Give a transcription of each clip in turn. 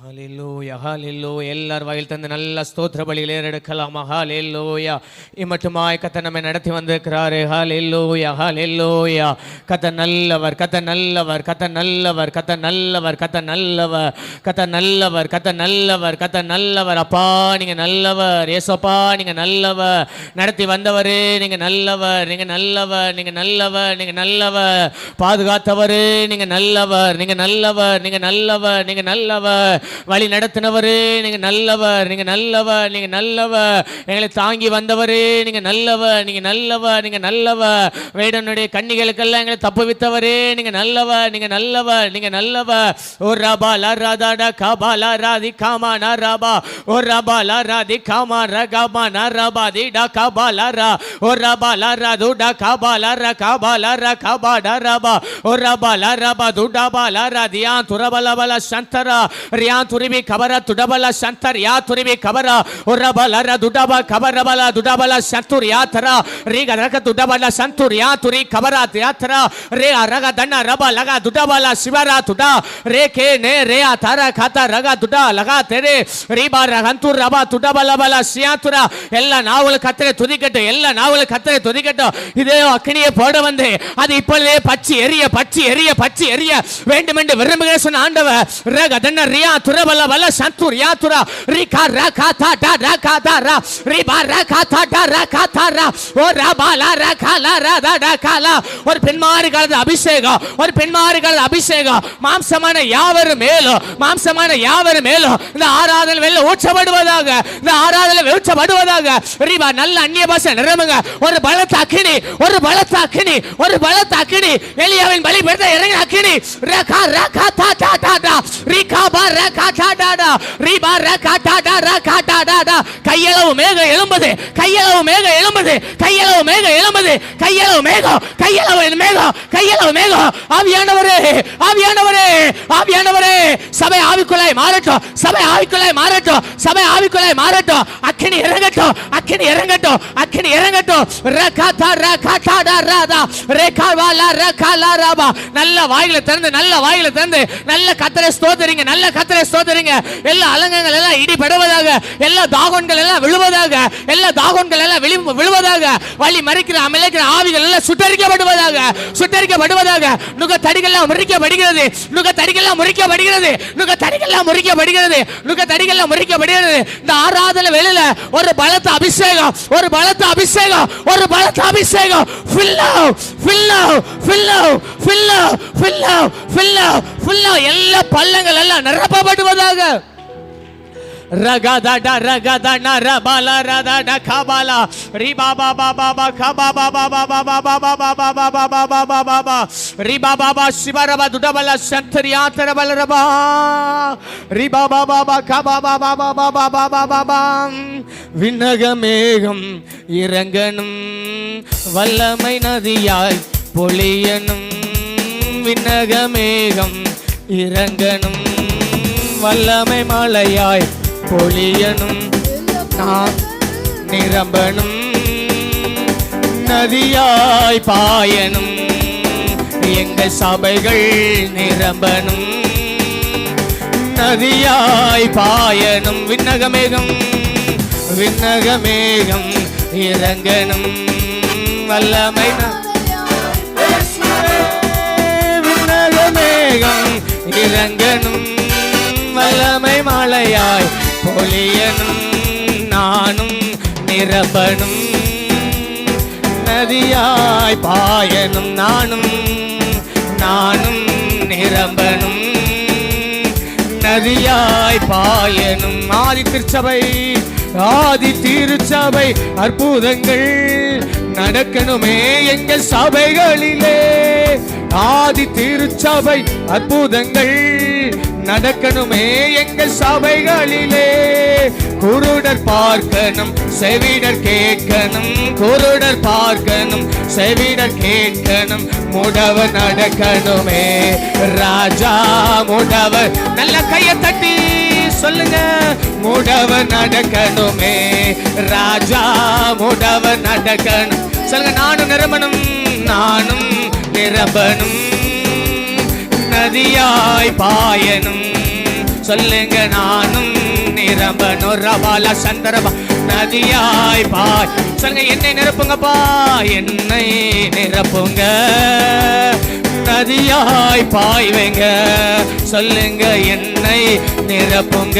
ஹல்லேலூயா ஹல்லேலூயா. எல்லார் வாயில் தந்து நல்ல ஸ்தோத்திர பலிகளை எடுக்கலாமா? ஹல்லேலூயா. இம்மட்டுமாய் கர்த்தர் நம்மை நடத்தி வந்திருக்கிறாரு. ஹல்லேலூயா ஹல்லேலூயா. கர்த்தர் நல்லவர், கர்த்தர் நல்லவர், கர்த்தர் நல்லவர், கர்த்தர் நல்லவர், கர்த்தர் நல்லவர், கர்த்தர் நல்லவர், கர்த்தர் நல்லவர், கர்த்தர் நல்லவர். அப்பா நீங்க நல்லவர், ஏசப்பா நீங்க நல்லவர், நடத்தி வந்தவரே நீங்க நல்லவர், நீங்க நல்லவர், நீங்க நல்லவர், நீங்க நல்லவர், பாதுகாத்தவரே நீங்க நல்லவர், நீங்க நல்லவர், நீங்க நல்லவர், நீங்க நல்லவர், வழி நடத்தினவரே நீங்க நல்லவர், நீங்க நல்லவர், நீங்க நல்லவர், எங்களை தாங்கி வந்தவரே நீங்க நல்லவர், நீங்க நல்லவர், நீங்க நல்லவர், வேடனுடைய கண்ணிகளுக்கெல்லாம் எங்களை தப்புவித்தவரே நீங்க நல்லவர், நீங்க நல்லவர், நீங்க நல்லவர். ஓ ரபா லா ராதா கபா லா ராதி காமா நா ரபா, ஓ ரபா லா ராதி காமா ரகமா நா ரபா தி டா கபா லா ரா, ஓ ரபா லா ரா து டா கபா லா ரா கபா லா ரா கபா டா ரபா, ஓ ரபா லா ரபா து டா பா லா ரா தியா துரபல பல சந்தரா ரியா துரிபி கபரா துடபல சந்தர் யா துரிபி கபரா, ஓ ரபா லா ரா துடபா கபரபல துடபல சந்துர் யா தரா ரிக ரக துடபல சந்துர் யா துரி கபரா யா தரா ரே ரக தன்ன ரபா லகா துடபல சிவரா துடா ரே கே நே ரே ஆ தாரா காதா ரகா துடா லகா தெரே ரீபா ரகந்தூர் ரபா துடபல பல சியாதுரா. எல்லா நாவல கத்தரை துதிக்கட்டும், எல்லா நாவல கத்தரை துதிக்கட்டும். இதே அக்கினியை போட வந்து அது இப்பொழுதே பச்சி எரிய பச்சி எரிய பச்சி எரிய வேண்டும் என்று விரும்புகிற சொன்ன ஆண்டவர் ரக தன்ன ரியா துரபல பல சந்துர் யா துரா ரிகா ரகா தா ரகா தா ரா ரிபா ரகா தா ரகா தா ரா, ஓ ரபா லா ரகா லா ரா தா காலா. ஒரு பெண்மாரிகளது அபிஷேகம், ஒரு பெண்மாரிகளது அபிஷேகம் மாம்சமான யாவரும் மேலும், மாம்சமான யாவரும் மேலும் இந்த ஆராதனை வெளில ஊற்றப்படுவதாக, இந்த ஆராதனை ஊற்றப்படுவதாக. ரிபா நல்ல அந்நிய பாஷை நிரம்புங்க. ஒரு பலத்த அக்கினி, ஒரு பலத்த அக்கினி, ஒரு பலத்த அக்கினி, எலியாவின் பலிபீடத்தை இறங்கின அக்கினி. ரகா ரகா தா தா தா தா ரிகா பா ரகா தா தா தா ரிபா ரகா தா தா ரகா தா தா தா. கையளவு மேகம் எழும்புது, கையளவு மேகம் எழும்புது, கையளவு மேகம் எழும்புது, கையளவு மேகம், கையளவு மேகம், கையளவு மேகம். ஆவியானவரே ஆவியானவரே ஆவியானவரே, சபை ஆவிக்குள்ளாய் மாறட்டும், சபை ஆவிக்குள்ளாய் மாறட்டும், சபை ஆவிக்குள்ளாய் மாறட்டும். அக்கினி இறங்கட்டும், அக்கினி இறங்கட்டும், அக்கினி இறங்கட்டும். ரகா தா ரகா தா தா ரா தா ரேகா வாலா ரகா லா ரபா. நல்ல வாயில திறந்து, நல்ல வாயில திறந்து நல்ல கர்த்தரை ஸ்தோத்திரிங்க, நல்ல கர்த்தரை ஸ்தோத்திரிங்க. எல்லா அலங்கங்கள் எல்லாம் இடிபடுவதாக, எல்லா தாகோன்கள் எல்லாம் விழுவதாக, எல்லா தாகோன்கள் எல்லாம் விழுவதாக, வழி மறிக்கிற அமலைக்கிற ஆவிகள் எல்லாம் சுட்டரிக்கப்படுவதாக, சுட்டரிக்கப்படுவதாக. நுக தடிகள்லாம் முறிக்கப்படுகிறது, நுக தடிகள்லாம் முறிக்கப்படுகிறது, நுக தடிகள்லாம் முறிக்கப்படுகிறது, நுக தடிகள்லாம் முறிக்கப்படுகிறது. இந்த ஆராதனை வேளையில ஒரு பலத்த அபிஷேகம், ஒரு பலத்த அபிஷேகம், ஒரு பலத்த அபிஷேகம். fill out fill out fill out fill out fill out fill out fill out. எல்லா பள்ளங்கள் எல்லாம் நிரப்பப்படுவதாக. ரகதா டா ரகதா ந ரபாலா ரதா ட கபாலா ரிபா பா பா பா பா கபா பா பா பா பா பா பா பா பா பா பா பா பா பா பா பா ரிபா பா பா சிவரபா துடபல சந்தரியா தரபல ரபா ரிபா பா பா பா கபா பா பா பா பா பா பா பா பா பா. விண்ணக மேகம் இறங்கணும், வல்லமை நதியாய் பொழியணும். விண்ணக மேகம் இறங்கணும், வல்லமை மழையாய் பொழியணும். நான் நிரம்பணும், நதியாய் பாயணும். எங்க சபைகள் நிரம்பணும், நதியாய் பாயணும். விண்ணகமேகம், விண்ணகமேகம் இறங்கணும், வல்லமை விண்ணகமேகம் இறங்கணும், வல்லமை மழையாய் பொழியணும். நானும் நிரம்பணும், நதியாய் பாயணும். நானும் நானும் நிரம்பணும், நதியாய் பாயணும். ஆதி திருச்சபை, ஆதி திருச்சபை அற்புதங்கள் நடக்கணுமே எங்கள் சபைகளிலே. ஆதி திருச்சபை அற்புதங்கள் நடக்கணுமே எங்கள் சபைகளிலே. குருடர் பார்க்கணும், செவிடர் கேட்கணும், குருடர் பார்க்கணும், செவிடர் கேட்கணும். முடவர் நடக்கணுமே ராஜா, முடவர் நல்ல கையை தட்டி சொல்லுங்க. முடவர் நடக்கணுமே ராஜா, முடவர் நடக்கணும். சொல்லுங்க. நானும் நிரம்பணும், நானும் நிரம்பணும், நதியாய் பாயணும். சொல்லுங்க நானும் நிரம்பணும். ரபால சந்தரபா நதியாய் பாய். சொல்லுங்க என்னை நிரப்புங்கப்பா, என்னை நிரப்புங்க, நதியாய் பாய்வேங்க. சொல்லுங்க என்னை நிரப்புங்க,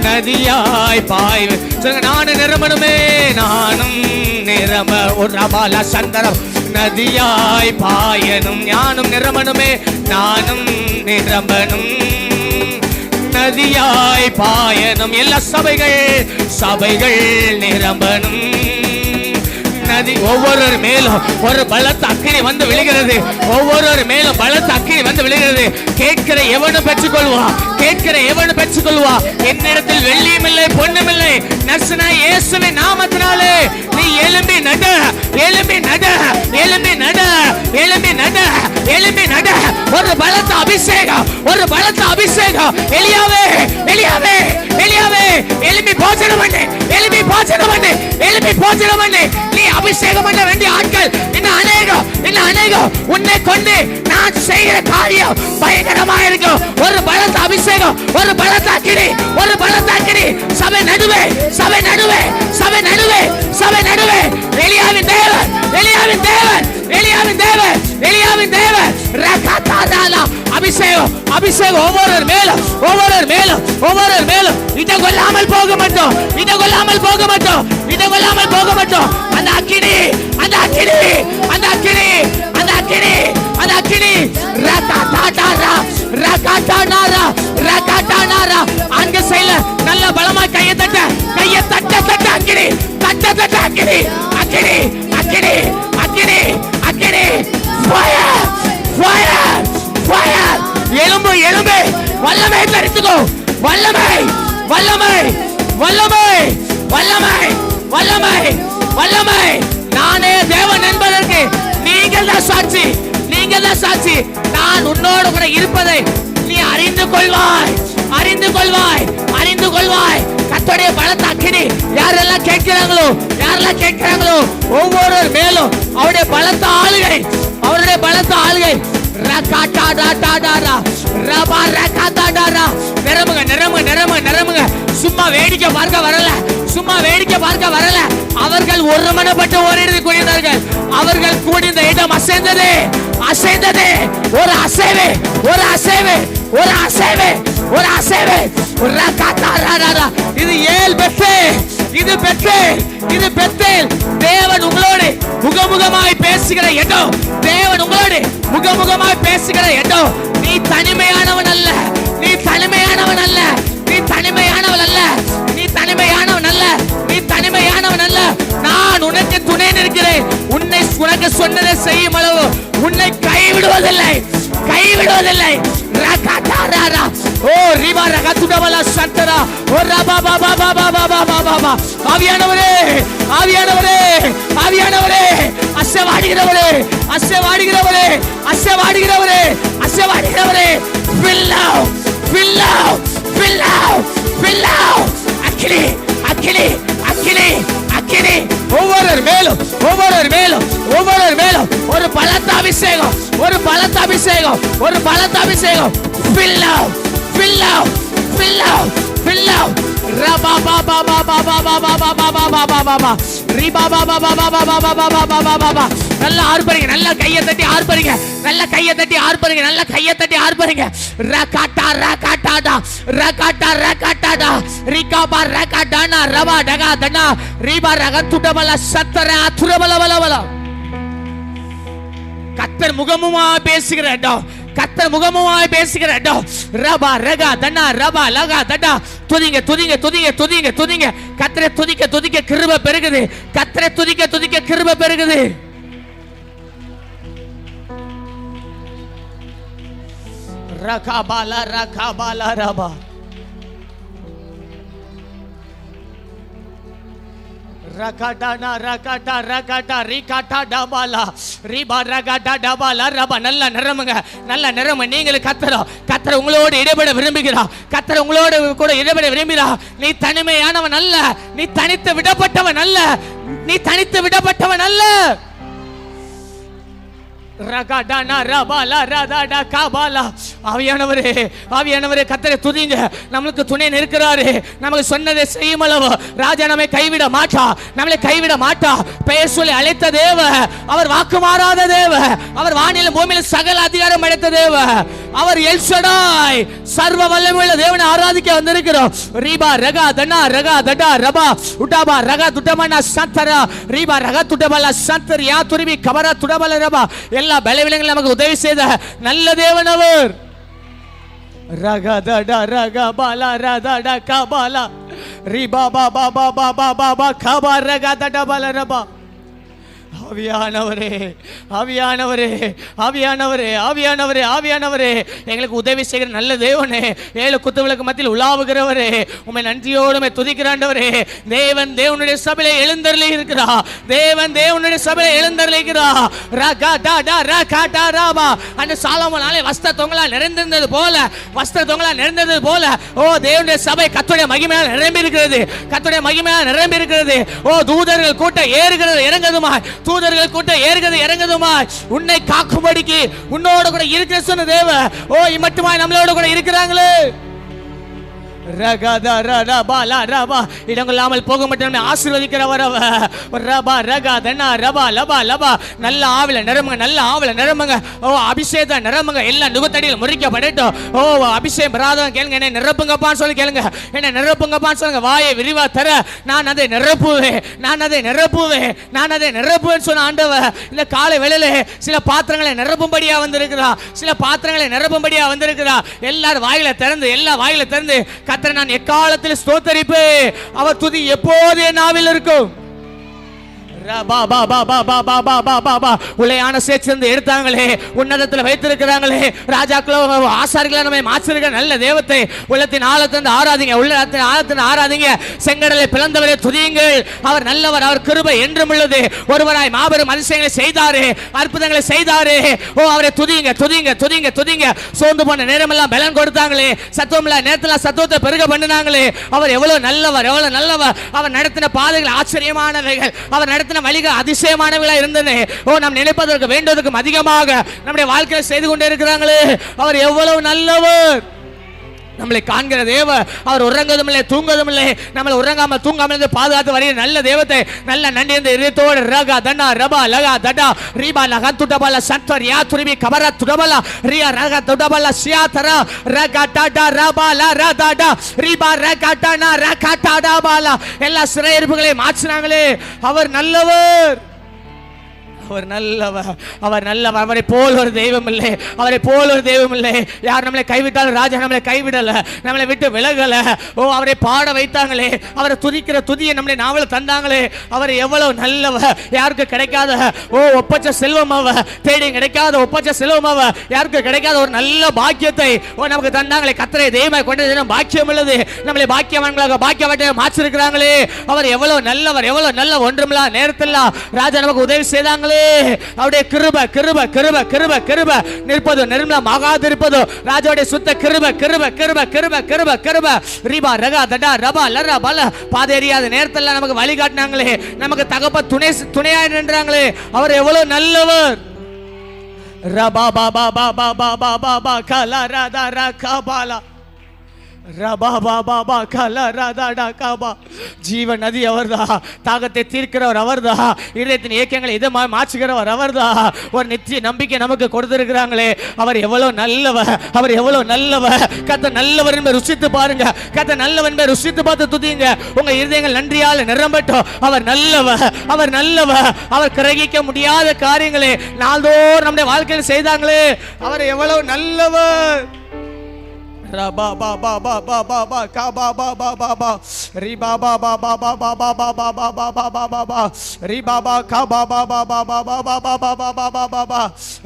நதியாய் பாய்வே. சொல்லுங்க நானும் நிரம்பணுமே, நானும் நிரம்ப. ஒரு ரபால சந்தரம் நதியாய் பாயனும். ஞானம் நிரம்பணுமே, நானும் நிரம்பணும், நதியாய் பாயனும். எல்லா சபைகள் நிரம்பணும். நதி ஒவ்வொரு மேலும் ஒரு பலத்த அக்கினி வந்து விழுகிறது. ஒவ்வொரு மேலும் பலத்த அக்கினி வந்து விழுகிறது. கேட்கிற எவனும் பெற்றுக்கொள்வா, கேட்கிற எவனும் பெற்றுக்கொள்வா. என்னிடத்தில் வெள்ளியும் இல்லை பொண்ணும் இல்லை, நர்சனா இயேசுவின் நாமத்தினாலே நீ எழும்பி நட, எழும்பி நட, எழும்பி நட, எழும்பி நட, எழும்பி நட. ஒரு பலத்த அபிஷேகம், ஒரு பலத்த அபிஷேகம். எலியாவே, எலியாவே, எலியாவே, எழும்பி போஜனம் பண்ணு, எழும்பி போஜனம் பண்ணு, எழும்பி போஜனம் பண்ணு. நீ அபிஷேகம் பண்ண வேண்டிய ஆட்கள் இன்னும் அநேகம், இன்னும் அநேகம். உன்னை கொண்டு நான் செய்கிற காரியம் பயங்கரமா இருக்கும். ஒரு பலத்த அபிஷேகம், ஒரு பலத்த அக்கினி, ஒரு பலத்த அக்கினி. சபை நடுவே, சபை நடுவே, சபை நடுவே, சபை நடுவே. எலியாவின் தேவன், எலியாவின் தேவன், எலியாவின் தேவன், எலியாவின் தேவன். ரகதாதாலா அபிஷேகம், அபிஷேகம் ஒவ்வொரு மேலும், ஒவ்வொரு மேலும், ஒவ்வொரு மேலும். இதை கொள்ளாமல் போக மாட்டோம், இதை கொள்ளாமல் போக மாட்டோம், இதை கொள்ளாமல் போக மாட்டோம். அந்த அக்கினி, அந்த அக்கினி, அந்த அக்கினி, அந்த அக்கினி, அந்த அக்கினி. ரகதாதாரா, ரகதானாரா, ரகதானாரா. அங்க செய்யல நல்ல பலமா கையை தட்ட, கையை தட்ட, தட்ட அக்கினி, தட்ட, தட்ட அக்கினி, அக்கினி, அக்கினி, அக்கினி, அக்கினி. Fire, fire, fire. எலும்பு, எலும்பு, வல்லமை தரித்துக்கோ. வல்லமை, வல்லமை, வல்லமை, வல்லமை, வல்லமை, வல்லமை. நானே தேவன் என்பதற்கு நீங்கள் தான் சாட்சி, நீங்கள் தான் சாட்சி. நான் உன்னோடு கூட இருப்பதை நீ அறிந்து கொள்வாய், அறிந்து கொள்வாய், அறிந்து கொள்வாய். கர்த்தருடைய பலத்த அக்கினி யாரெல்லாம் கேட்கிறாங்களோ, யாரெல்லாம் கேட்கிறாங்களோ ஒவ்வொரு மேலும் அவருடைய பலத்த ஆளுகை, அவருடைய பலத்த ஆளுகை. நிரம்புங்க, நிரம்புங்க, நிரம்புங்க, நிரம்புங்க. சும்மா வேடிக்கை பார்க்க வரல, சும்மா வேடிக்கை பார்க்க வரல. அவர்கள் ஒருமனப்பட்டு ஓரிடத்து கூடினார்கள். அவர்கள் கூடிந்த இடம் அசைந்தது, அசைந்தது. ஒரு அசைவு, ஒரு அசைவு, ஒரு அசைவு, ஒரு அசைவு. இது ஏல் பெத்தேல், இது பெத்தேல், இது பெத்தேல். தேவன் உங்களோடு முகமுகமாய் பேசுகிற இடம், தேவன் உங்களோடு முகமுகமாய் பேசுகிற இடம். நீ தனிமையானவன் அல்ல, நீ தனிமையானவன் அல்ல, நீ தனிமையானவன் அல்ல, நீ தனிமையானவன் அல்ல, நீ தனிமையானவன் அல்ல. நான் உனக்கு துணை நிற்கிறேன். உன்னை உனக்கு சொன்னதை செய்யும் அளவு உன்னை கைவிடுவதில்லை, கைவிடுவதில்லை. ஓ ரிபா ரகதுடவல சந்தரா. ஓ ரபா பா பா பா பா பா பா பா பா. ஆவியானவரே, ஆவியானவரே, ஆவியானவரே, அசைவாடுகிறவரே, அசைவாடுகிறவரே, அசைவாடுகிறவரே, அசைவாடுகிறவரே. fill out, fill out, fill out, fill out. அக்கினி, அக்கினி, அக்கினி, அக்கினி. ஒவ்வொரு மேலும், ஒவ்வொரு மேலும், ஒவ்வொரு மேலும் ஒரு பலத்த அபிஷேகம், ஒரு பலத்த அபிஷேகம், ஒரு பலத்த அபிஷேகம். fill out, fill out, fill out, fill out. ரபா பா பா பா பா பா பா பா பா பா பா பா பா பா. ரிபா பா பா பா பா பா பா பா பா பா பா பா பா. நல்ல ஆர்ப்பரிங்க, நல்ல கையை தட்டி ஆர்ப்பரிங்க, நல்ல கையை தட்டி ஆர்ப்பரிங்க, நல்ல கையை தட்டி ஆர்ப்பரிங்க. ரகாட்டா ரகாட்டாடா, ரகாட்டா ரகாட்டாடா, ரிகாபா ரகாடானா, ரபா டகா தனா, ரிபா ரகதுடமல சத்தர அதுரபல பல பல. கர்த்தர் முகமுமா பேசுகிற இடம், கர்த்தர் முகமுமாய் பேசுகிற இடம். ரபா ரகா தனா, ரபா லகா தடா. துதிங்க, துதிங்க, துதிங்க, துதிங்க, துதிங்க. கர்த்தரை துதிக்க துதிக்க கிருபை பெருகுது, கர்த்தரை துதிக்க துதிக்க கிருபை பெருகுது. ரகாபாலா ரகாபாலா ரபா. ரகடனா ரகடா ரகடா ரிகடா டபாலா ரிபா ரகடா டபாலா ரபா. நல்ல நிரம்புங்க, நல்ல நிரம்பு. நீங்கள் கர்த்தர் உங்களோடு இடைபட விரும்புகிறார், கர்த்தர் உங்களோடு கூட இடைபட விரும்புகிறார். நீ தனிமையானவன் அல்ல, நீ தனித்து விடப்பட்டவன் அல்ல, நீ தனித்து விடப்பட்டவன் அல்ல. ஆவியானவரே, ஆவியானவரே, கர்த்தரை துதிங்க. நம்மளுக்கு துணை நிற்கிறாரு. நமக்கு சொன்னதை செய்யும் அளவு ராஜா நம்மை கைவிட மாட்டா, நம்மளை கைவிட மாட்டா. பெயர் சொல்லி அழைத்த தேவ, அவர் வாக்கு மாறாத தேவ, அவர் வானிலும் பூமியிலும் சகல அதிகாரம் அழைத்த தேவ, அவர் எல் ஷடாய், சர்வ வல்லமையுள்ள தேவனை ஆராதிக்க வந்திருக்கிறோம். ரீபா ரகா தனா ரகா தடா ரபா உடாபா ரகா துடமனா சந்தரா ரீபா ரகா துடபல சந்தர் யா துரிபி கபரா துடபல ரபா. எல்லா பலவீனங்களும் நமக்கு உதவி செய்த நல்ல தேவன் அவர். ரகா தடா ரகா பாலா ரதடா கபாலா ரீபா பாபா பாபா பாபா கபா ரகா தடபல ரபா. ஆவியானவரே, ஆவியானவரே, ஆவியானவரே, ஆவியானவரே, ஆவியானவரே, எங்களுக்கு உதவி செய்கிற நல்ல தேவனே, ஏழு குத்துவிளக்கு மத்தியில் உலாவுகிறவரே, உம்மை நன்றியோடு துதிக்கிறாண்டவரே. தேவன் தேவனுடைய சபையிலே எழுந்தருளி இருக்கிறார். தேவன் தேவனுடைய சபையிலே எழுந்தருளிக்கிறார். ரகா டா ரகா டா ராபா. அந்த சாலமோனாலே வஸ்திர தொங்கலா நிறைந்திருந்தது போல, வஸ்திர தொங்கலா நிறைந்தது போல, ஓ தேவனுடைய சபை கர்த்தருடைய மகிமையால் நிரம்பி இருக்கிறது. கர்த்தருடைய மகிமையால் நிரம்பி இருக்கிறது. ஓ தூதர்கள் கூட்டம் ஏறுகிறது இறங்குதுமா, தூதர்கள் கூட்டம் ஏறுகிறது இறங்குதுமாய். உன்னை காக்கும்படிக்கு உன்னோட கூட இருக்கிற சொன்ன தேவ, ஓ இம்மட்டுமாய் நம்மளோட கூட இருக்கிறாங்களே. இடங்கொள்ளாமல் போக மட்டும் ஆசீர்வதிக்கிறவர் ரபா ரகா தனா ரபா லபா லபா. நல்ல ஆவில நிரம்புங்க, நல்ல ஆவில நிரம்புங்க. ஓ அபிஷேக நிரம்புங்க. எல்லா நுகத்தடியில் முறிக்கப்படட்டும். ஓ அபிஷேகம் பெறாதவங்க கேளுங்க, என்ன நிரப்புங்கப்பான்னு சொல்லி கேளுங்க, என்ன நிரப்புங்கப்பான்னு சொல்லுங்க. வாயை விரிவா தர, நான் அதை நிரப்புவேன், நான் அதை நிரப்புவேன், நான் அதை நிரப்புவேன்னு சொன்ன ஆண்டவர் இந்த காலை வேளையிலே சில பாத்திரங்களை நிரப்பும்படியா வந்திருக்கிறா, சில பாத்திரங்களை நிரப்பும்படியா வந்திருக்கிறா. எல்லாரும் வாயில திறந்து, எல்லா வாயில திறந்து, கர்த்தரை நான் எக்காலத்தில் ஸ்தோத்தரிப்பேன், அவர் துதி எப்போது என் நாவில் இருக்கும். உளையான சேர்ந்து எடுத்தாங்களே, உன்னதத்தில் வைத்திருக்கிறாங்களே, ராஜாக்களோ ஆசாரிகளோ நம்மை மாற்றிருக்கிற நல்ல தேவத்தை உள்ளத்தின் ஆழத்திலிருந்து ஆராதிங்க, உள்ளத்தின் ஆழத்திலிருந்து ஆராதிங்க. செங்கடலை பிளந்தவரை துதியுங்கள், அவர் நல்லவர், அவர் கிருபை என்றும் உள்ளது. ஒருவராய் மாபெரும் அதிசயங்களை செய்தாரே, அற்புதங்களை செய்தாரே, ஓ அவரை துதியுங்க, துதியுங்க, துதியுங்க, துதியுங்க. சோர்ந்து போன நேரமெல்லாம் பலன் கொடுத்தாங்களே, சத்துவம் இல்ல நேரத்தில் சத்துவத்தை பெருக பண்ணினாங்களே, அவர் எவ்வளவு நல்லவர், எவ்வளவு நல்லவர். அவர் நடத்தின பாதைகள் ஆச்சரியமானவைகள், அவர் நடத்தின வழிகள் அதிசயமானவர்களா இருந்தன. ஓ நாம் நினைப்பதற்கு வேண்டுவதற்கும் அதிகமாக நம்முடைய வாழ்க்கையில் செய்து கொண்டே இருக்கிறாங்களே, அவர் எவ்வளவு நல்லவர். நம்மளை காண்கிற தேவ, அவர் உறங்குவதும் இல்லை தூங்குவதும் இல்லை, நம்மளை உறங்காமல் தூங்காமல் பாதுகாத்து வருகிற நல்ல தேவத்தை நல்ல நன்றி இந்த இதயத்தோடு ரகா தண்டா ரபா லகா தடா ரீபா லகா துடபல சந்தர் யா துரிபி கபரா துடபல ரியா ரகா துடபல சியா தரா ரகா டாடா ரபா லா ரடாடா ரீபா ரகா டானா ரகா டாடா பாலா. எல்லா சிறையிருப்புகளையும் மாற்றினாங்களே, அவர் நல்லவர், அவர் நல்லவர், அவர் நல்லவர். அவரை போல் ஒரு தெய்வம் இல்லை, அவரை போல் ஒரு தெய்வம் இல்லை. யார் நம்மளை கைவிட்டாலும் ராஜா நம்மளை கைவிடல, நம்மளை விட்டு விலகல. ஓ அவரை பாட வைத்தாங்களே, அவரை துதிக்கிற துதியை நம்மளை நாவல தந்தாங்களே, அவர் எவ்வளவு நல்லவர். யாருக்கு கிடைக்காத ஓ ஒப்பச்ச செல்வம், அவர் தேடி கிடைக்காத ஒப்பச்ச செல்வம், அவர் யாருக்கு கிடைக்காத ஒரு நல்ல பாக்கியத்தை ஓ நமக்கு தந்தாங்களே. கர்த்தரை தெய்வமாய் கொண்டது பாக்கியம் உள்ளது, நம்மளை பாக்கியவான்களாக பாக்கியவாட்டை மாற்றிருக்கிறாங்களே. அவர் எவ்வளவு நல்லவர், எவ்வளவு நல்ல. ஒன்றுமில்லா நேரத்தில் ராஜா நமக்கு உதவி செய்தாங்களே. அவருடைய கிருபை கிருபை கிருபை கிருபை கிருபை நிற்பது நிர்மலமாகாதிருப்பது ராஜாவுடைய சுத்த கிருபை கிருபை கிருபை கிருபை கிருபை கிருபை. ரீபா ரகா தடா ரபா லரா பல. பாதேரியாத நேரத்தில் நமக்கு வழி காட்டினாங்களே, நமக்கு தகப்ப துணையாய் நின்றாங்களே, அவர் எவ்வளவு நல்லவர். ரபா பாபா பாபா பாபா பாபா கலா ரதா ரகா பாலா ஜீவ நதி அவர்தா, தாகத்தை தீர்க்கிறவர் அவர்தா, இதயத்தின் இயக்கங்களை இதமாக மாற்றுகிறவர் அவர்தா. ஒரு நித்திய நம்பிக்கை நமக்கு கொடுத்திருக்கிறாங்களே, அவர் எவ்வளவு நல்லவர், அவர் எவ்வளவு நல்லவர். கர்த்தர் நல்லவர் என்பதை ருசித்து பாருங்க, கர்த்தர் நல்லவர் என்பதை ருசித்து பார்த்து துதியுங்க. உங்க இருதயங்கள் நன்றியால் நிரம்பட்டும். அவர் நல்லவர், அவர் நல்லவர். அவர் கிரகிக்க முடியாத காரியங்களே நாள்தோறும் நம்முடைய வாழ்க்கையில் செய்தாங்களே, அவர் எவ்வளவு நல்லவர். Raba ba ba ba ba ba ba ka ba ba ba ba ba riba ba ba ba ba ba ba ba ba ba ba ba ba ba ba riba ba ka ba ba ba ba ba ba ba ba ba ba ba ba ba ba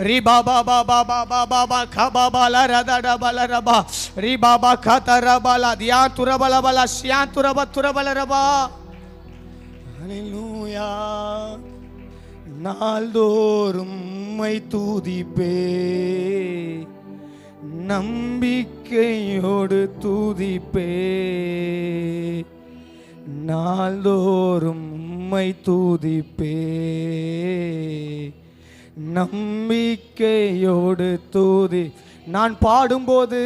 riba ba ba ba ba ba ba ba ka ba ba la ra da da ba la ra ba riba ba ka ta ra ba la dia tu ra ba la ba la sya tu ra ba la ra ba. Hallelujah. நாள்தோறும் உம்மை துதிப்பே, நம்பிக்கையோடு துதிப்பே, நாள்தோறும் உம்மை துதிப்பே, நம்பிக்கையோடு தூதி நான் பாடும்போது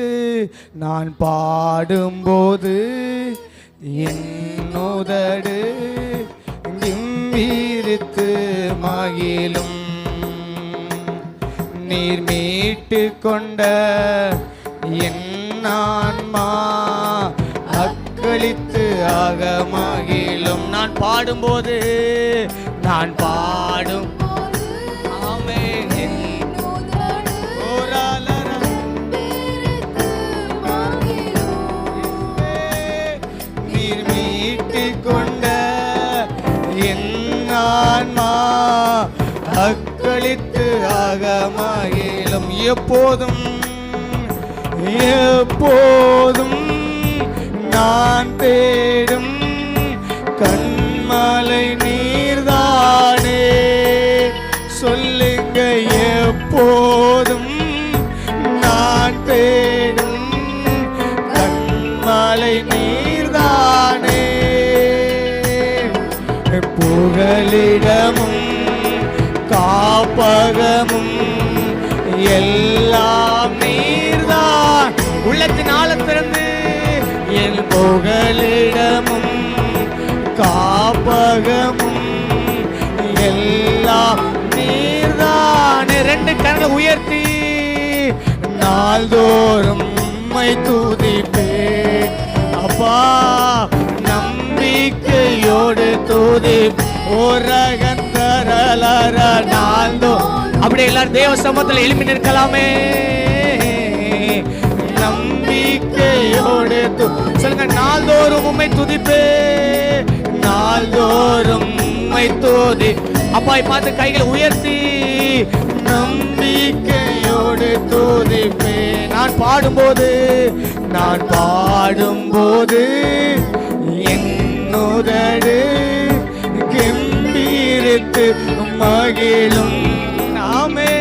என் உதடு கம்பீரித்து மகிழும். நீர் மீட்டு கொண்ட என் ஆன்மா அக்களித்து ஆக மகிழும். நான் பாடும்போது நீர் மீட்டு கொண்ட என் ஆன்மா அக்களித்து ஆக மகிழும். எப்போதும் நான் தேடும் கண்மலை நீர்தானே. சொல்லுங்க, எப்போதும் நான் தேடும் கண்மலை நீர்தானே. புகலிடமும் காப்பகமும் எல்லாம் நீர்தான். உள்ளத்தின் ஆழத்திலிருந்து என் புகலிடமும் காப்பகமும் எல்லாம் நீர்தான். ரெண்டு கரங்களை உயர்த்தி நாள்தோறும் உம்மை துதிப்பேன். அப்பா, நம்பிக்கையோடு துதிப்பேன். நாள்தோ அப்படி எல்லாரும் தேவ சமூகத்தில் எழுப்பி நிற்கலாமே. நம்பிக்கையோடு சொல்லுங்க, நாள்தோறும் உம்மை துதிப்பேன். நாள்தோறும் உம்மை துதி. அப்பாவை பார்த்து கைகளை உயர்த்தி நம்பிக்கையோடு துதிப்பேன். நான் பாடும்போது என் உதடு கம்பீரித்து மகிழும். நாமே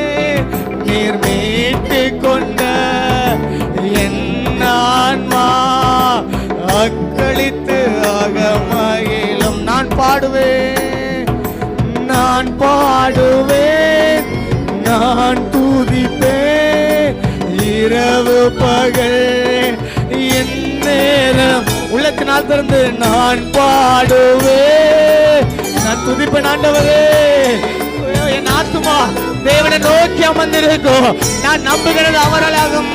நீர் மீட்டு கொண்ட என் ஆன்மா அக்களித்து ஆக மகிழும். நான் பாடுவேன், நான் துதிப்பேன். இரவு பகல் என் நேரம் உள்ளத்தினால் திறந்து நான் பாடுவேன், நான் துதிப்பேன். ஆண்டவரே, என் ஆத்துமா தேவனை நோக்கி அமர்ந்திருக்கும். நான் நம்புகிறது அவரால் ஆகும்.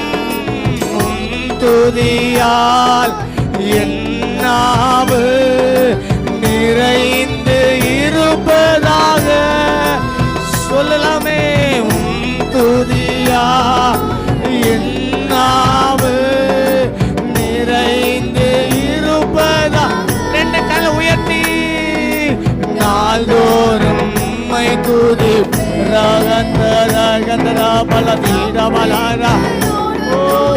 துதியால் என் நாவு நிறைந்து இருப்பதாக சொல்லலாமே. துதியா என் நாவு நிறைந்து இருப்பதா. ரெண்டு காலை உயர்த்தி நாள்தோறும் உம்மை துதி.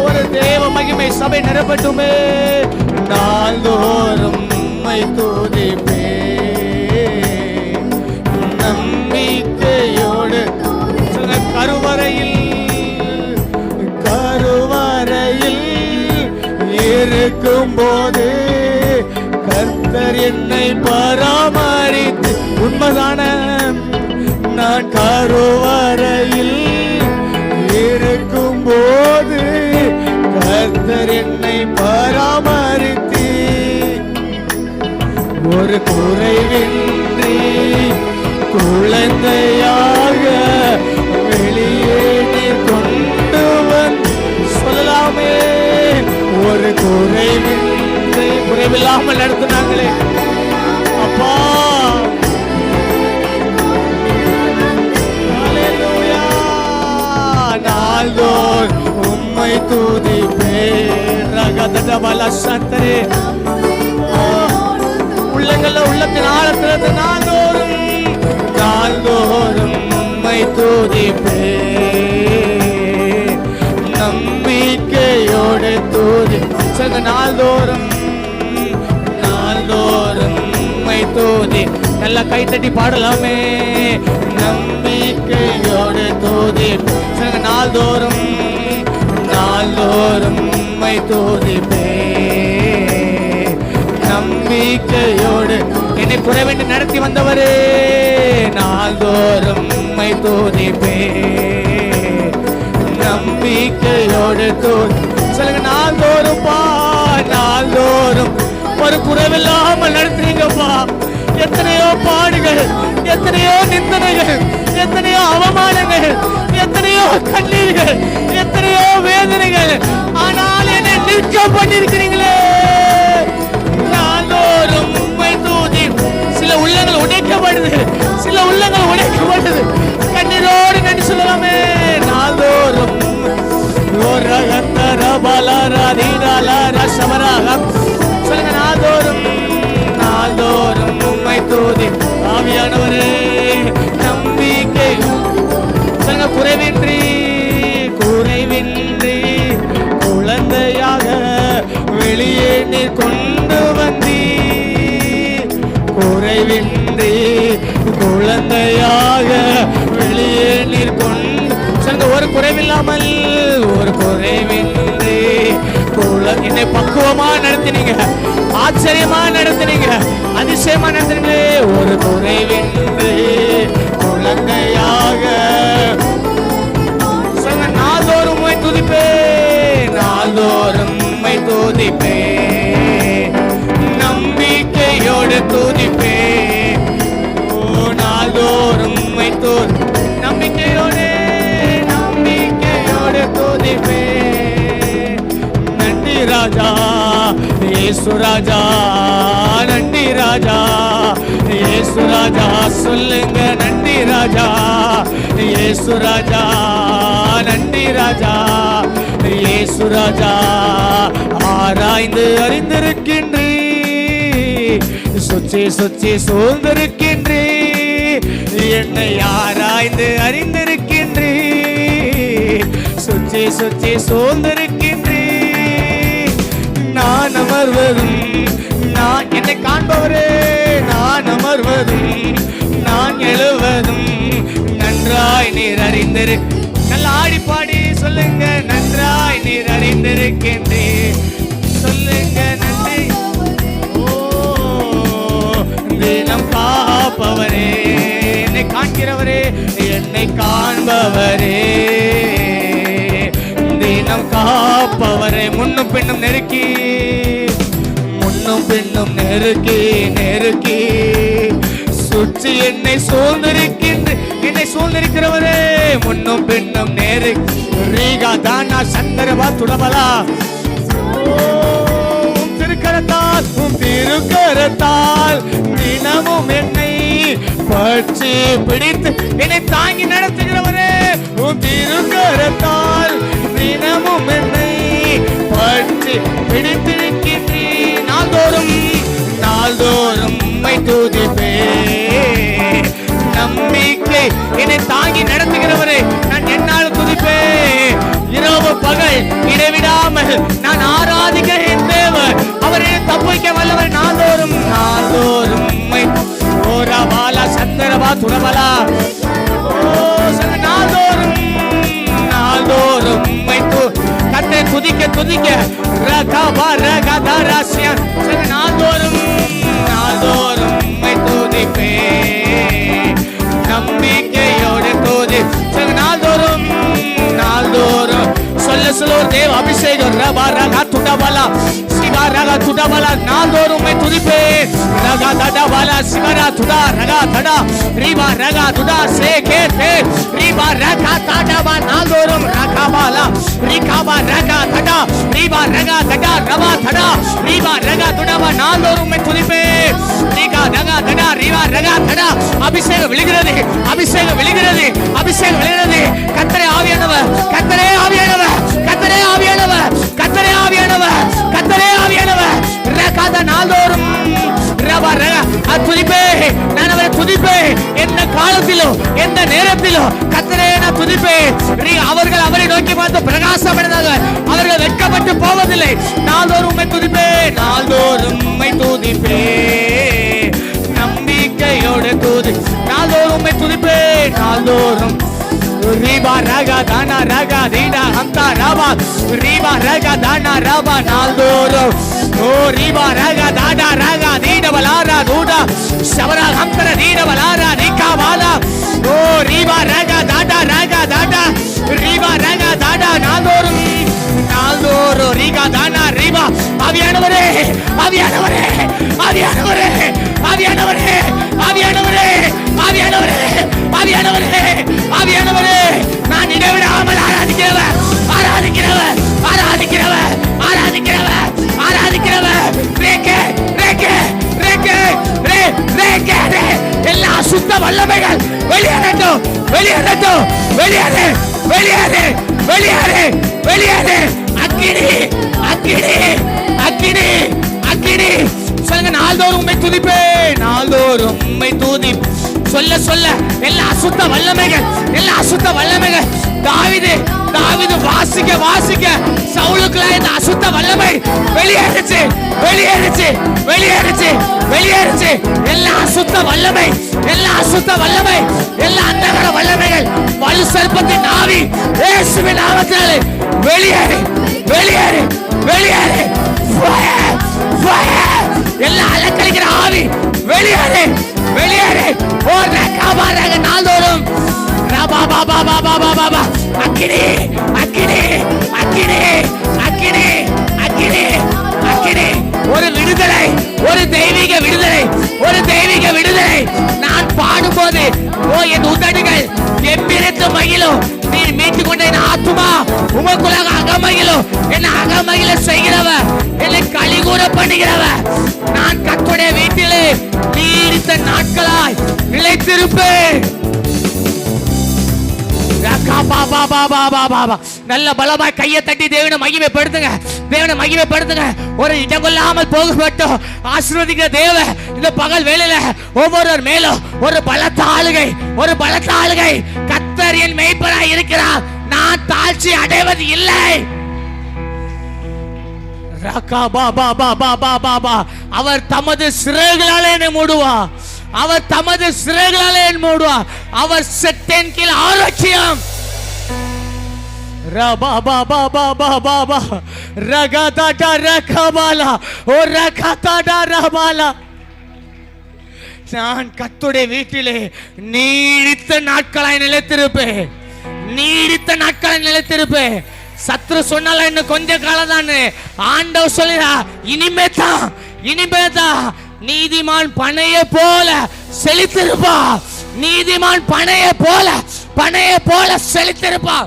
ஒரு தேவ மகிமை சபை நிரப்பட்டுமே. நாள்தோறும் உம்மை துதிப்பேன். நம்பிக்கையோடு கருவறையில் இருக்கும் போது கர்த்தர் என்னை பராமரித்து. உண்மைதான, நான் கருவறையில் இருக்கும் போது கர்த்தர் என்னை பராமரித்து ஒரு குறைவின்றி குழந்தையாக வெளியே நீர் கொண்டு வந்து சொல்லலாமே. ஒரு குறைவில்லாமல் நடத்தினாங்களே அப்பா. நாள்தோறும் உம்மை துதிப்பேன். ரகதவலசந்தரே உள்ளங்கள்ல உள்ளத்தின் ஆழத்திலிருந்து நாள்தோறும் உம்மை துதிப்பேன். நம்பிக்கையோடு துதி. நாள்தோறும் உம்மை துதி. நல்லா கை தட்டி பாடலாமே. நம்பிக்கையோடு துதி. நாள்தோறும் உம்மை துதிப்பேன். நம்பிக்கையோடு என்னை குறைவின்றி நடத்தி வந்தவரே. நாள்தோறும் உம்மை துதிப்பே, நம்பிக்கையோடு சொல்லுங்க. நாள்தோறும் பா, நாள்தோறும் ஒரு குறைவில்லாமல் நடத்துறீங்கப்பா. எத்தனையோ பாடுகள், எத்தனையோ நிந்தனைகள், எத்தனையோ அவமானங்கள், எத்தனையோ கண்ணீர்கள், எத்தனையோ வேதனைகள், ஆனால் என்னை நிற்க பண்ணிருக்கிறீங்களே. நாள்தோறும் உம்மை துதி. சில உள்ளங்கள் உடைக்கப்படுது, சில உள்ளங்கள் உடைக்கப்படுது. கண்ணீரோடு நன்றி சொல்லலாமே. நாள்தோறும் சொல்லுங்க. நாள்தோறும், நாள்தோறும் உம்மை துதி. ஆவியானவரே நம்பிக்கை சொல்லுங்க. குறைவின்றி, குறைவின்றி குழந்தையாக வெளியே நீர் கொண்டு வந்தீர். குறைவின்றி குழந்தையாக வெளியே நீர் கொண்டு சொல்லுங்க. ஒரு குறைவில்லாமல், ஒரு குறைவின்றி என்னை பக்குவமா நடத்தினீங்க, ஆச்சரியமா நடத்தினீங்க, அதிசயமா நடத்தினீங்க. ஒரு குறைவின்றி குழந்தையாக சொல்லுங்க. நாள்தோறும் உம்மை துதிப்பே, நாள்தோறும் உம்மை துதிப்பே, நம்பிக்கையோடு துதிப்பே. ஓ நாள்தோறும் உம்மை நம்பிக்கையோடு, நம்பிக்கையோடு துதிப்பே. நன்றி ராஜா இயேசு ராஜா, நன்றி ராஜா இயேசு ராஜா. சொல்லுங்க. நன்றி ராஜா இயேசு ராஜா, நன்றி ராஜா இயேசு ராஜா. ஆராய்ந்து அறிந்திருக்கின்றே, சுற்றி சுற்றி சூழ்ந்திருக்கின்றே, என்னை ஆராய்ந்து அறிந்திருக்கின்றே, சுற்றி சுற்றி சூழ்ந்திருக்கின்றே. நான் அமர்வதும், நான் என்னை காண்பவரே, நான் அமர்வதும் நான் எழுவதும் நன்றாய் நீர் அறிந்திரு. நல்லா ஆடி பாடி சொல்லுங்க. நன்றாய் நீர் அறிந்திருக்கின்றே. சொல்லுங்க. நன்றி. ஓ தினம் காப்பவரே, என்னை காண்கிறவரே, என்னை காண்பவரே, தினம் காப்பவரே. முன்னும் பின்னும் நெருக்கி, முன்னும் பின்னும் நெருக்கி, நெருக்கி சுற்றி என்னை சூழ்ந்திருக்கின்ற, என்னை சூழ்ந்திருக்கிறவரே. முன்னும் பின்னும் நெருக்கி. ரீகா தானா சந்தரவா துடபலா. திருக்கரத்தால், திருக்கரத்தால் தினமும் என்னை பற்றி பிடித்து என்னை தாங்கி நடத்துகிறவரே. திருக்கரத்தால் தினமும் என்னை பற்றி பிடித்திருக்கின்றே. நாள்தோறும், நாள்தோறும் உம்மை துதிப்பே, நம்பிக்கை என்னை தாங்கி நடத்துகிறவரே. நான் என்னால் துதிப்பே, இரவு பகல் இடைவிடாமல் நான் ஆராதிக்கிறேன் தேவன். அவரை தப்பிக்க வல்லவர். நாள்தோறும், நாள்தோறும் உம்மை ஓரபாலா சந்தரபா துரபலா. நாள்தோறும், நாள்தோறும் உம்மை கத்தை துதிக்க துதிக்க ரகபா ரகதராசியா. நாள்தோறும், நாள்தோறும் உம்மை துதிப்பே, நம்பிக்கையோடு துதி. நாள்தோறும், நாள்தோறும் சொல்ல சொல்ல ஒரு தேவ அபிஷேகம். ரபா ரகா துடபலா சிவா ரகா துடபலா. நாள்தோறும் உம்மை துதிப்பே. ரகா தடபலா சிவரா துடா ரகா தடா ரீபா ரகா துடா சே கே தே ரீபா ரகா தடபா. நாள்தோறும் ரகாபாலா ரீகாபா ரகா தடா ரீபா ரகா தடா ரபா தடா ரீபா ரகா துடபா. நாள்தோறும் உம்மை துதிப்பே. ரீகா ரகா தடா ரீபா ரகா தடா. அபிஷேகம் விழுகிறது, அபிஷேகம் விழுகிறது, அபிஷேகம் விழுகிறது. கர்த்தரே ஆவியானவர், கர்த்தரே ஆவியானவர், கர்த்தரே ஆவியானவர், கர்த்தரே ஆவியானவர், கர்த்தரே ஆவியானவர். ரகாத நாள்தோறும் ரபா ரகா துதிப்பே. நான் அவரை துதிப்பே. எந்த காலத்திலோ எந்த நேரத்திலோ கர்த்தரே நான் துதிப்பே. அவர்கள் அவரை நோக்கி பார்த்து பிரகாசமடைந்தாங்க. அவர்கள் வெட்கப்பட்டு போவதில்லை. நாள்தோறும் உம்மை துதிப்பே, நாள்தோறும் உம்மை துதிப்பே, நம்பிக்கையோடு துதி. நாள்தோறும் உம்மை துதிப்பே, நாள்தோறும். ரீபா ரகா தானா ரகா தீடா ஹந்தா ரபா ரீபா ரகா தானா ரபா. நாள்தோறும் ஓ ரீபா ரகா தாடா ரகா தீட பலாரா தூடா சவரா ஹந்தர தீட பலாரா ரீகா வாலா ரீகா தானா ரீபா. ஆவியானவரே ஆவியானவரே ஆவியானவரே ஆவியானவரே ஆவியானவரே ஆவியானவரே ஆவியானவரே ஆவியானவரே, நான் இடைவிடாமல் ஆராதிக்கிறவர் ஆராதிக்கிறவர் ஆராதிக்கிறவர் ஆராதிக்கிறவர் ஆராதிக்கிறவர். ரேகே ரேகே ரேகே ரே ரேகே ரே. எல்லா சுத்த வல்லமைகள் வெளியேறட்டும் வெளியேறட்டும் வெளியேறு வெளியேறு வெளியேறு வெளியேறு. அக்கினி அக்கினி அக்கினி அக்கினி. சொல்லுங்க, நாள்தோறும் உம்மை துதிப்பேன், நாள்தோறும் உம்மை துதி. சொல்ல சொல்ல எல்லா அசுத்த வல்லமைகள் எல்லா அசுத்த வல்லமைகள். தாவீது தாவீது வாசிக்க வாசிக்க சவுலுக்குள்ள இந்த அசுத்த வல்லமை வெளியேறுச்சு வெளியேறுச்சு வெளியேறுச்சு வெளியேறுச்சு. எல்லா அசுத்த வல்லமை எல்லா அசுத்த வல்லமை எல்லா அந்தகார வல்லமைகள் வலு சர்ப்பத்தின் ஆவி இயேசுவின் நாமத்தினாலே வெளியேறு வெளியேறு வெளியேறு. எல்லா அலக்கழிக்கிற ஆவி வெளியேறு வெளியேறு. ஒரு காபாராக நாள்தோறும் அக்கினி அக்கினி அக்கினி அக்கினி அக்கினி அக்கினி. ஒரு விடுதலை, ஒரு தெய்வீக விடுதலை, ஒரு தெய்வீக விடுதலை. நான் பாடும்போது ஓ என் உதடுகள் எம்பிரத்து மகிழும். நீ மீட்டு கொண்ட என் ஆத்துமா உமக்குள்ளாக அகமகிழும். என்ன அகமகிழ செய்கிறவர், என்னை களிகூற பண்ணுகிறவர். நான் கர்த்தருடைய வீட்டிலே நீடித்த நாட்களாய் நிலைத்திருப்பேன். நல்ல பலமாய் கையை தட்டி தேவனை மகிமைப்படுத்துங்க, தேவனை மகிமைப்படுத்துங்க. ஒரு இடங்கொள்ளாமல் போகப்பட்டோம் ஆசீர்வதிக்கிற தேவ இந்த பகல் வேளையில ஒவ்வொருவர் மேலும் ஒரு பலத்த ஆளுகை, ஒரு பலத்த ஆளுகை. கர்த்தர் என் மேய்ப்பராய் இருக்கிறார், நான் தாழ்ச்சி அடைவது இல்லை. அவர் தமது சிறைகளாலே என்னை மூடுவார், அவர் தமது சிறைகளாலே என்னை மூடுவார். அவர் செட்டேன் கீழ் ஆரோக்கியம். நான் கர்த்தருடைய வீட்டிலே நீடித்த நாட்களாய் நிலைத்திருப்பேன், நீடித்த நாட்களாய் நிலைத்திருப்பேன். சத்ரு சொன்னால இன்னும் கொஞ்ச காலம் தான், ஆண்டவர் சொல்லுறா இனிமேதான் இனிமேதான். நீதிமான் பனைய போல செழித்திருப்பா, நீதிமான் பனைய போல செழித்திருப்பா.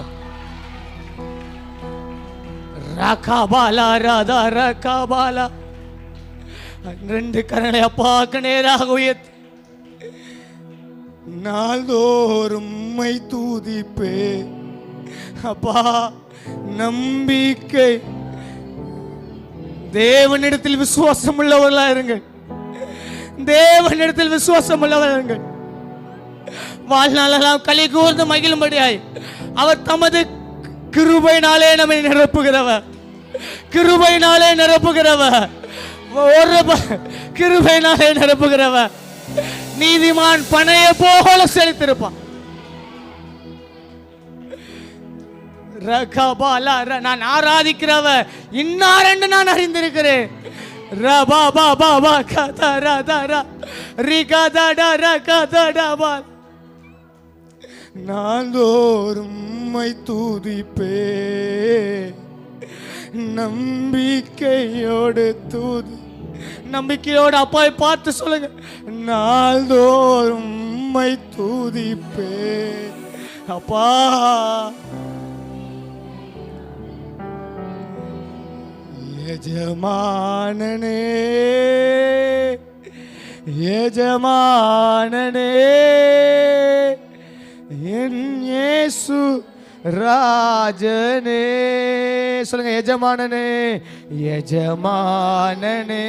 ரகாபாலா ராதா ரகாபாலா. ரெண்டு கரங்களை அப்பாக்கு நேராக உயர்த்தி நாள்தோறும் உம்மை துதிப்பே. அப்பா, நம்பிக்கை தேவனிடத்தில் விசுவாசம் உள்ளவர்களா இருங்கள், தேவனிடத்தில் விசுவாசம் உள்ளவர்களா இருங்கள். வாழ்நாளெல்லாம் களி கூர்ந்து மகிழும்படியாய் அவர் தமது கிருபையினாலே நம்மை நிரப்புகிறவர், கிருபையினாலே நிரப்புகிறவர், ஒரு கிருபையினாலே நிரப்புகிறவர். நீதிமான் பனைய போல செழித்திருப்பான். நான் ஆராதிக்கிறவர் இன்னார் என்று நான் அறிந்திருக்கிறேன். நாள்தோறும் உம்மை துதிப்பே, நம்பிக்கையோடு துதி. நம்பிக்கையோடு அப்பாவை பார்த்து சொல்லுங்க, நாள்தோறும் உம்மை துதிப்பே. அப்பா, எஜமானனே எஜமானனே என் இயேசு ராஜனே. சொல்லுங்க, எஜமானனே எஜமானனே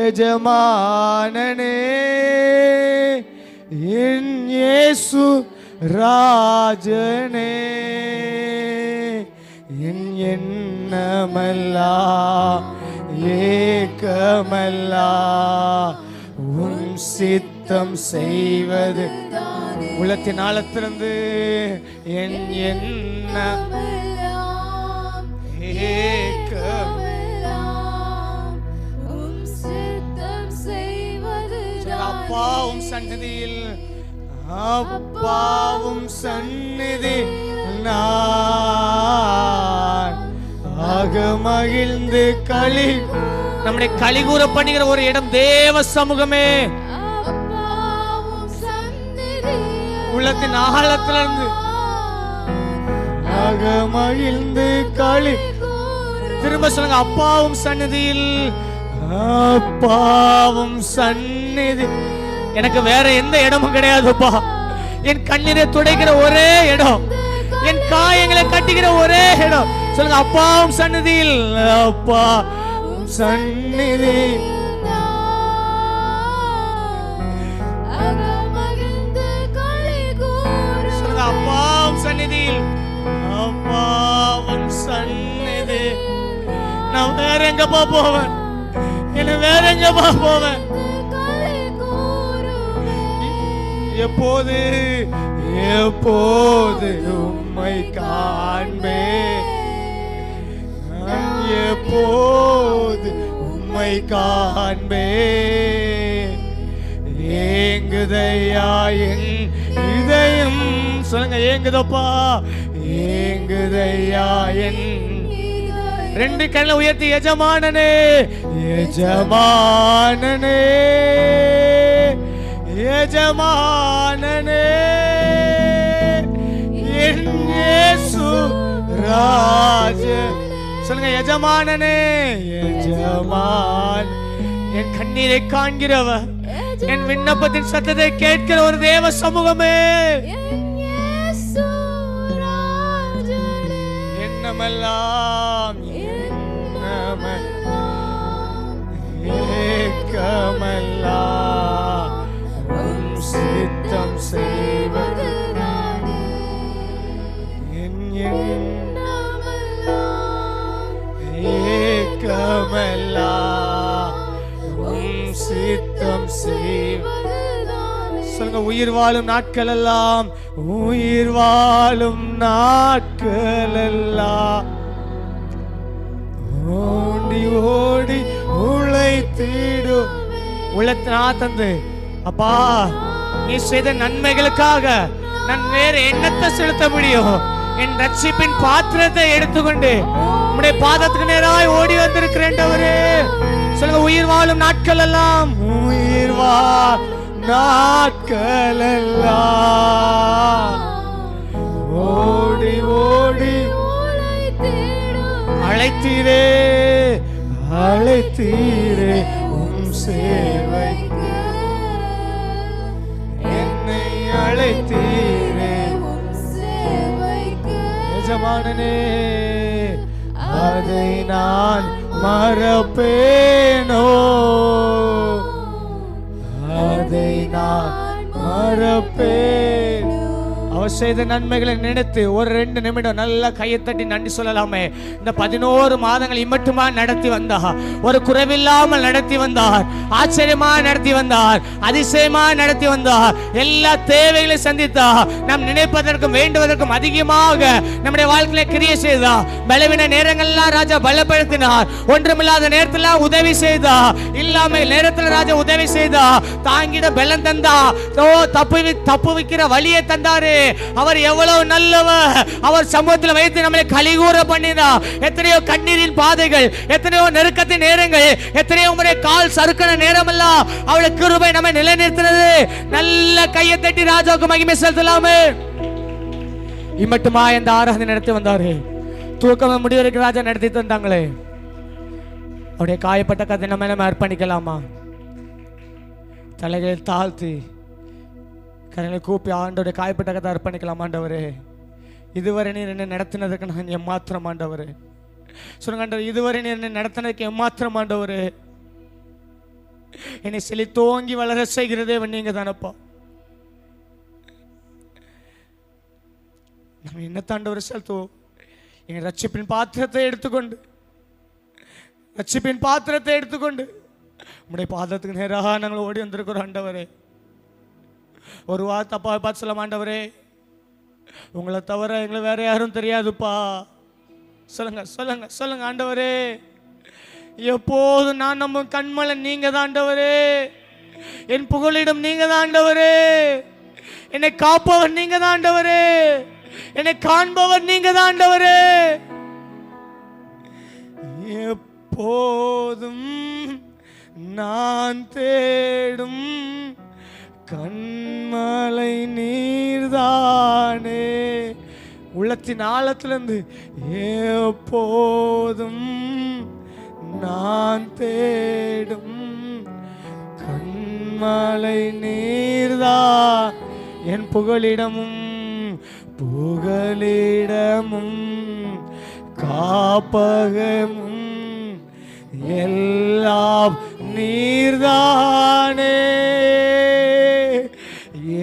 எஜமானனே என் இயேசு ராஜனே. என் எண்ணமல்லா ஏக்கமல்லா உன் சித்தம் செய்வது. உள்ளத்தின் ஆழத்திலிருந்து என் எண்ணம் ஏக்கமல்லா உன் சித்தம் செய்வது. அப்பாவும் சந்நிதியில், அப்பாவும் சந்நிதி நான் அகமகிழ்ந்து களி நம்முடைய களிகூற பண்ணுகிற ஒரு இடம் தேவ சமூகமே. உள்ளத்தின் ஆழத்திலிருந்து அகமகிழ்ந்து களி. திரும்ப சொல்லுங்க, அப்பாவும் சந்நிதியில், அப்பாவும் சந்நிதி. எனக்கு வேற எந்த இடமும் கிடையாதுப்பா. என் கண்ணீரை துடைக்கிற ஒரே இடம், என் காயங்களை கட்டுகிற ஒரே இடம். சொல்லுங்க, அப்பாவும் சந்நிதியில், அப்பா சந்நிதி. சொல்லுங்க, அப்பாவும் சந்நிதியில், அப்பாவும் சந்நிதி. நான் வேற எங்கப்பா போவேன்? என்ன வேற எங்கப்பா போவேன்? எப்போது எப்போது உம்மை காண்பேன், எப்போது உம்மை காண்பேன். ஏங்குதையா என் இதயம். சொல்லுங்க, ஏங்குதப்பா, ஏங்குதையா என். ரெண்டு கண்ணை உயர்த்தி, எஜமானனே எஜமானனே எஜமானனே என் இயேசு ராஜ. சொல்லுங்க, எஜமானனே எஜமான். என் கண்ணீரை காண்கிறவர், என் விண்ணப்பத்தின் சத்தத்தை கேட்கிற ஒரு தேவ சமூகமே. என்னமெல்லாம் ஏக்கமெல்லாம் சித்தம் செய்வது ஏக்கமெல்லாம் சித்தம் செய்வது. சொல்லுங்க, உயிர் வாழும் நாட்கள் எல்லாம், உயிர் வாழும் நாட்கள் எல்லாம் ஓடி ஓடி உழைத்திடும். உழைத்தனா தந்து அப்பா, நீ செய்த நன்மைகளுக்காக நான் வேற எண்ணத்தை செலுத்த முடியும்? என் ரட்சிப்பின் பாத்திரத்தை எடுத்துக்கொண்டு உம்முடைய பாதத்துக்கு நேராய் ஓடி வந்திருக்கிறேன். சொல்லுங்க, உயிர் வாழும் நாட்கள் எல்லாம், உயிர் வாழ் நாட்கள் எல்லாம் ஓடி ஓடி அழைத்தீரே அழைத்தீரே உம் சேவைக்கு. என்னை அழைத்தீரே எஜமானனே, அதை நான் மறப்பேனோ, அதை நான் மறப்பேன். அவர் செய்த நன்மைகளை நினைத்து ஒரு 2 நிமிடம் நல்லா கையை தட்டி நன்றி சொல்லலாமே. இந்த 11 மாதங்கள் இம்மட்டுமா நடத்தி வந்தார், ஒரு குறைவில்லாமல் நடத்தி வந்தார், ஆச்சரியமா நடத்தி வந்தார், அதிசயமா நடத்தி வந்தார், எல்லா தேவைகளையும் சந்தித்தார். நாம் நினைப்பதற்கும் வேண்டுவதற்கும் அதிகமாக நம்முடைய வாழ்க்கையில கிரியை செய்தார். பலவீன நேரங்கள்லாம் ராஜா பலப்படுத்தினார், ஒன்றுமில்லாத நேரத்தில் உதவி செய்தார், இல்லாம நேரத்தில் ராஜா உதவி செய்தார், தாங்கிட பலம் தந்தா, தப்பு வைக்கிற வழியை தந்தாரு. அவர் எவ்வளவு நல்லவர். அவர் சமூகத்தில் வைத்து நம்மளை கலிகூற பண்ணினார். எத்தனையோ கண்ணீரின் பாதைகள், எத்தனையோ நெருக்கத்தின் நேரங்கள், எத்தனையோ முறை கால் சறுக்கிற நேரமெல்லாம் அவளுடைய கிருபை நம்மை நிலைநிறுத்தினது. நல்ல கையை தட்டி ராஜாவுக்கு மகிமை செலுத்தலாமே. இம்மட்டுமா இந்த ஆராதனை நடத்தி வந்தாரு. தூக்கம் முடிவதற்கு ராஜா நடத்தி தந்தாங்களே. அவருடைய காயப்பட்ட கதை நம்ம அர்ப்பணிக்கலாமா? தலைகளை தாழ்த்தி கரங்களை கூப்பி ஆண்டவரை காயப்பட்ட கதை அர்ப்பணிக்கலாம். ஆண்டவரே, இதுவரை நீர் என்ன நடத்தினதுக்கு நான் எம்மாத்திரம் ஆண்டவரே. சொல்லுங்க ஆண்டவர், இதுவரை நீர் என்ன நடத்தினதுக்கு எம்மாத்திரம் ஆண்டவரே. என்னை செழித்தோங்கி வளர செய்கிறதே நீங்க தானப்பா. நம்ம என்ன தாண்டவரை செலுத்துவோம்? என் ரட்சிப்பின் பாத்திரத்தை எடுத்துக்கொண்டு, ரட்சிப்பின் பாத்திரத்தை எடுத்துக்கொண்டு உம்முடைய பாதத்துக்கு நேராக நாங்கள் ஓடி வந்திருக்கிறோம் ஆண்டவரே. ஒரு வார்த்தை அப்பா பார்த்து சொல்ல ஆண்டவரே, உங்களை தவிர எங்களை வேற யாரும் தெரியாதுப்பா. சொல்லுங்க சொல்லுங்க சொல்லுங்க ஆண்டவரே. எப்போதும் நான் நம்ம கண்மலை நீங்க தான் ஆண்டவரே. என் புகலிடம் நீங்க தான் ஆண்டவரே. என்னை காப்பவர் நீங்க தான் ஆண்டவரே. என்னை காண்பவர் நீங்க தான் ஆண்டவரே. எப்போதும் நான் தேடும் கண்மலை நீர்தானே. உள்ளத்தின் ஆழத்திலிருந்து எப்போதும் நான் தேடும் கண்மலை நீர்தான் என் புகலிடமும் காப்பகமும் எல்லாம் நீர்தானே.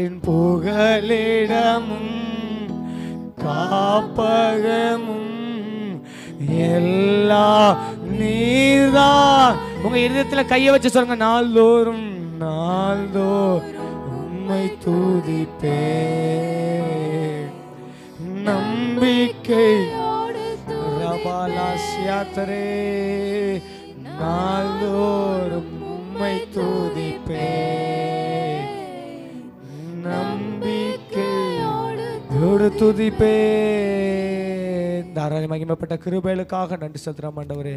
என் புகலிடமும் காப்பகமும் எல்லாம் நீர்தான். உங்க இருதயத்துல கையை வச்சு சொல்லுங்க, நாள்தோறும் உம்மை துதிப்பேன் நம்பிக்கை ரபாலாசியாத்தரே. நாள்தோறும் உம்மை துதிப்பேன் நம்பிக்கையோடு துதிப்பேன். தாராள மகிமைப்பட்ட கிருபைகளுக்காக நன்றி செலுத்துறோம் ஆண்டவரே.